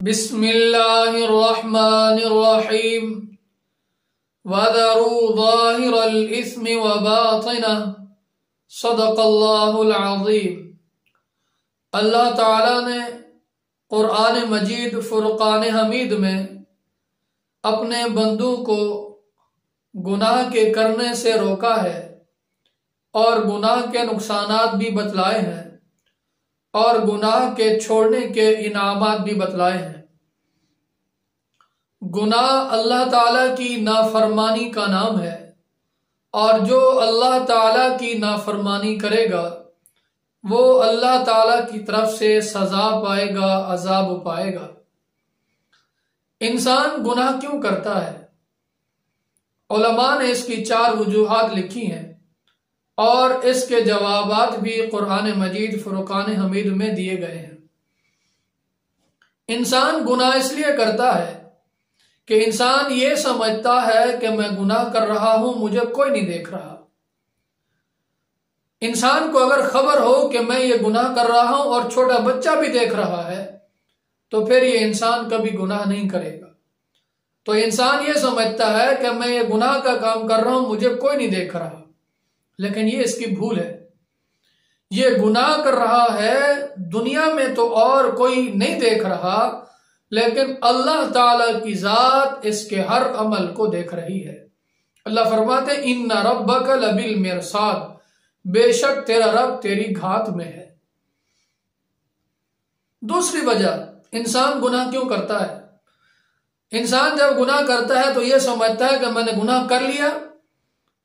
بسم اللہ الرحمن الرحیم وَذَرُوا ظَاهِرَ الْإِثْمِ وَبَاطِنَهُ صدق اللہ العظیم۔ اللہ تعالیٰ نے قرآن مجید فرقان حمید میں اپنے بندوں کو گناہ کے کرنے سے روکا ہے اور گناہ کے نقصانات بھی بتلائے ہیں اور گناہ کے چھوڑنے کے انعامات بھی بتلائے ہیں۔ گناہ اللہ تعالیٰ کی نافرمانی کا نام ہے اور جو اللہ تعالیٰ کی نافرمانی کرے گا وہ اللہ تعالیٰ کی طرف سے سزا پائے گا، عذاب پائے گا۔ انسان گناہ کیوں کرتا ہے؟ علماء نے اس کی 4 وجوہات لکھی ہیں اور اس کے جوابات بھی قرآن مجید فرقان حمید میں دیے گئے ہیں۔ انسان گناہ اس لیے کرتا ہے کہ انسان یہ سمجھتا ہے کہ میں گناہ کر رہا ہوں، مجھے کوئی نہیں دیکھ رہا۔ انسان کو اگر خبر ہو کہ میں یہ گناہ کر رہا ہوں اور چھوٹا بچہ بھی دیکھ رہا ہے تو پھر یہ انسان کبھی گناہ نہیں کرے گا۔ تو انسان یہ سمجھتا ہے کہ میں یہ گناہ کا کام کر رہا ہوں، مجھے کوئی نہیں دیکھ رہا، لیکن یہ اس کی بھول ہے۔ یہ گناہ کر رہا ہے دنیا میں تو اور کوئی نہیں دیکھ رہا، لیکن اللہ تعالیٰ کی ذات اس کے ہر عمل کو دیکھ رہی ہے۔ اللہ فرماتے ہیں ان ربک لبالمرصاد، بے شک تیرا رب تیری گھات میں ہے۔ دوسری وجہ انسان گناہ کیوں کرتا ہے؟ انسان جب گناہ کرتا ہے تو یہ سمجھتا ہے کہ میں نے گناہ کر لیا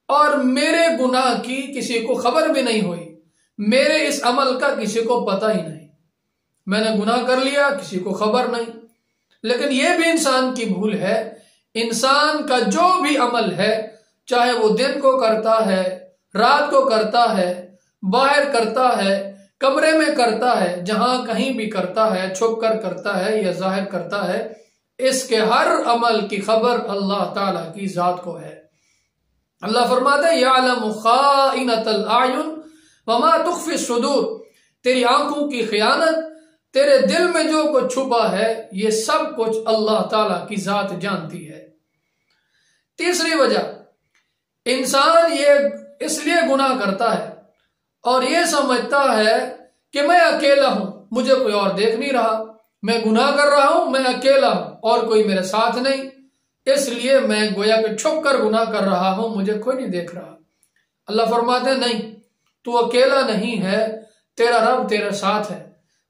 اور میرے گناہ کی کسی کو خبر بھی نہیں ہوئی، میرے اس عمل کا کسی کو پتہ ہی نہیں، میں نے گناہ کر لیا، کسی کو خبر نہیں۔ لیکن یہ بھی انسان کی بھول ہے۔ انسان کا جو بھی عمل ہے، چاہے وہ دن کو کرتا ہے، رات کو کرتا ہے، باہر کرتا ہے، کمرے میں کرتا ہے، جہاں کہیں بھی کرتا ہے، چھپ کر کرتا ہے یا ظاہر کرتا ہے، اس کے ہر عمل کی خبر اللہ تعالیٰ کی ذات کو ہے۔ اللہ فرماتا ہے یعلم خائنۃ الاعین وما تخفی الصدور، تیری آنکھوں کی خیانت، تیرے دل میں جو کچھ چھپا ہے، یہ سب کچھ اللہ تعالیٰ کی ذات جانتی ہے۔ تیسری وجہ انسان یہ اس لیے گناہ کرتا ہے اور یہ سمجھتا ہے کہ میں اکیلا ہوں، مجھے کوئی اور دیکھ نہیں رہا، میں گناہ کر رہا ہوں، میں اکیلا ہوں اور کوئی میرے ساتھ نہیں، اس لیے میں گویا کہ چھپ کر گناہ کر رہا ہوں، مجھے کوئی نہیں دیکھ رہا۔ اللہ فرماتے ہیں نہیں، تو اکیلا نہیں ہے، تیرا رب تیرے ساتھ ہے۔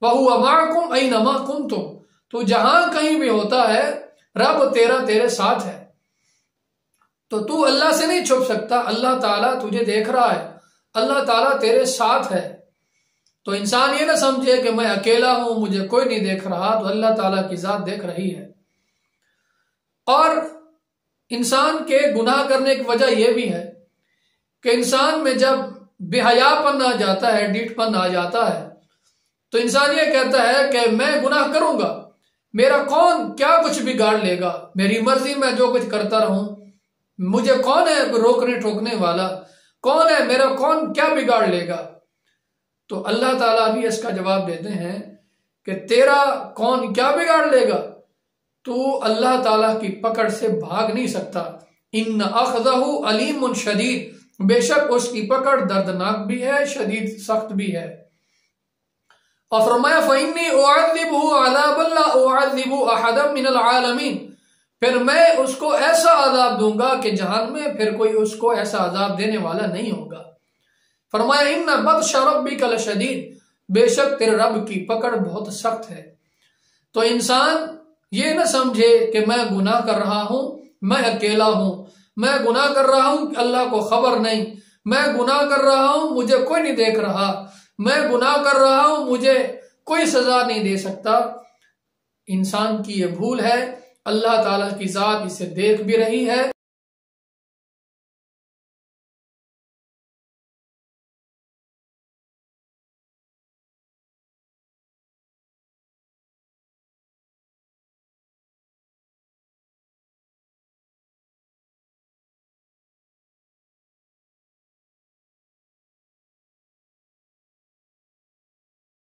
وَهُوَ مَعَكُمْ أَيْنَمَا كُنْتُمْ، تو جہاں کہیں بھی ہوتا ہے رب تیرے ساتھ ہے۔ تو اللہ سے نہیں چھپ سکتا، اللہ تعالیٰ تجھے دیکھ رہا ہے، اللہ تعالیٰ تیرے ساتھ ہے۔ تو انسان یہ نہ سمجھے کہ میں اکیلا ہوں، مجھے کوئی نہیں دیکھ رہا، تو اللہ تعالیٰ کی ذات دیکھ رہی ہے۔ اور انسان کے گناہ کرنے کی وجہ یہ بھی ہے کہ انسان میں جب بے حیا پن آ جاتا ہے، ڈیٹ پن آ جاتا ہے، تو انسان یہ کہتا ہے کہ میں گناہ کروں گا، میرا کون کیا کچھ بگاڑ لے گا، میری مرضی میں جو کچھ کرتا رہوں، مجھے کون ہے روکنے ٹوکنے والا، کون ہے میرا کون کیا بگاڑ لے گا۔ تو اللہ تعالیٰ بھی اس کا جواب دیتے ہیں کہ تیرا کون کیا بگاڑ لے گا، تو اللہ تعالیٰ کی پکڑ سے بھاگ نہیں سکتا۔ ان اخذہ علیم شدید، بے شک اس کی پکڑ دردناک بھی ہے، شدید سخت بھی ہے۔ اور فرمایا فَإِنِّي أُعَذِّبُهُ عَذَابًا لَا أُعَذِّبُ أَحَدًا مِنَ الْعَالَمِينَ، پھر میں اس کو ایسا عذاب دوں گا کہ جہان میں پھر کوئی اس کو ایسا عذاب دینے والا نہیں ہوگا۔ فرمایا اِنَّ بَطْشَ رَبِّكَ لَشَدِيدٌ، بے شک تیرے رب کی پکڑ بہت سخت ہے۔ تو انسان یہ نہ سمجھے کہ میں گناہ کر رہا ہوں، میں اکیلا ہوں، میں گناہ کر رہا ہوں اللہ کو خبر نہیں، میں گناہ کر رہا ہوں مجھے کوئی نہیں دیکھ رہا، میں گناہ کر رہا ہوں مجھے کوئی سزا نہیں دے سکتا۔ انسان کی یہ بھول ہے، اللہ تعالیٰ کی ذات اسے دیکھ بھی رہی ہے۔